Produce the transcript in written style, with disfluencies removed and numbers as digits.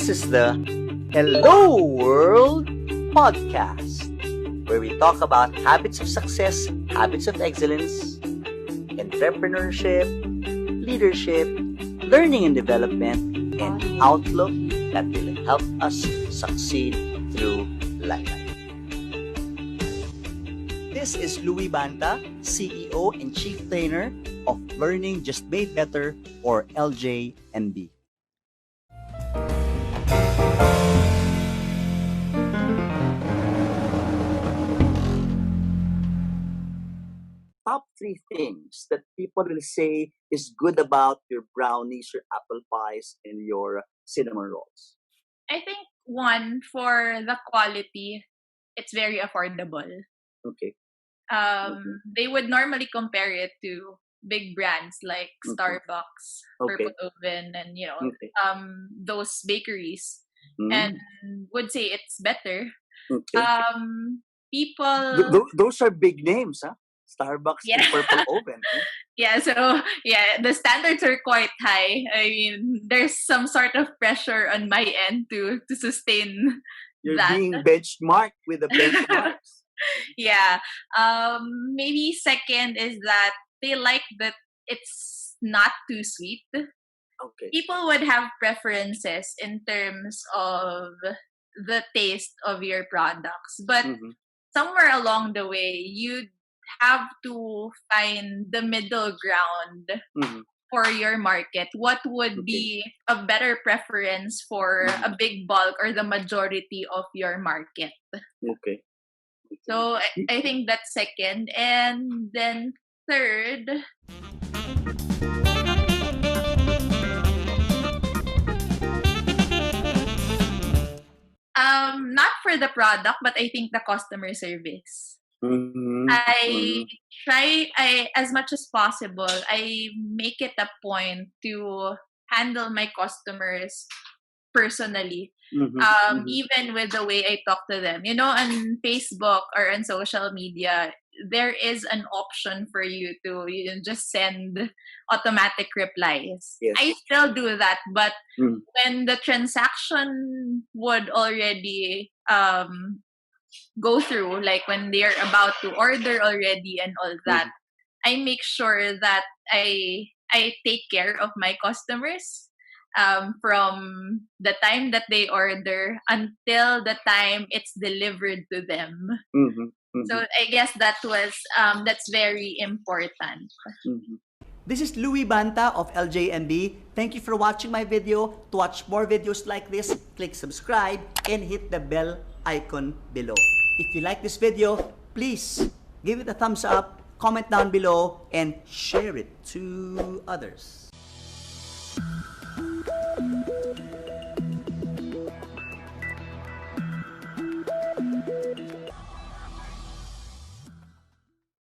This is the Hello World podcast, where we talk about habits of success, habits of excellence, entrepreneurship, leadership, learning and development, and outlook that will help us succeed through life. This is Louis Banta, CEO and Chief Trainer of Learning Just Made Better, or LJMB. Top 3 things that people will say is good about your brownies, your apple pies, and your cinnamon rolls. I think one, for the quality, it's very affordable. Okay. They would normally compare it to big brands like Starbucks, Purple Oven, and those bakeries, and would say it's better. People. Those are big names, huh? Starbucks and Purple Oven. Yeah, so the standards are quite high. I mean, there's some sort of pressure on my end to sustain You're that. being benchmarked with the benchmarks. Yeah. Maybe second is that they like that it's not too sweet. Okay. People would have preferences in terms of the taste of your products, but somewhere along the way, you'd have to find the middle ground for your market. What would be a better preference for a big bulk or the majority of your market? Okay. So I think that's second. And then third, not for the product, but I think the customer service. I as much as possible, I make it a point to handle my customers personally. Even with the way I talk to them. On Facebook or on social media, there is an option for you to just send automatic replies. Yes. I still do that, but when the transaction would already go through, like when they're about to order already and all that, I make sure that I take care of my customers from the time that they order until the time it's delivered to them. So I guess that's very important. This is Louis Banta of LJMB. Thank you for watching my video. To watch more videos like this, click subscribe and hit the bell icon below. If you like this video, please give it a thumbs up, comment down below, and share it to others.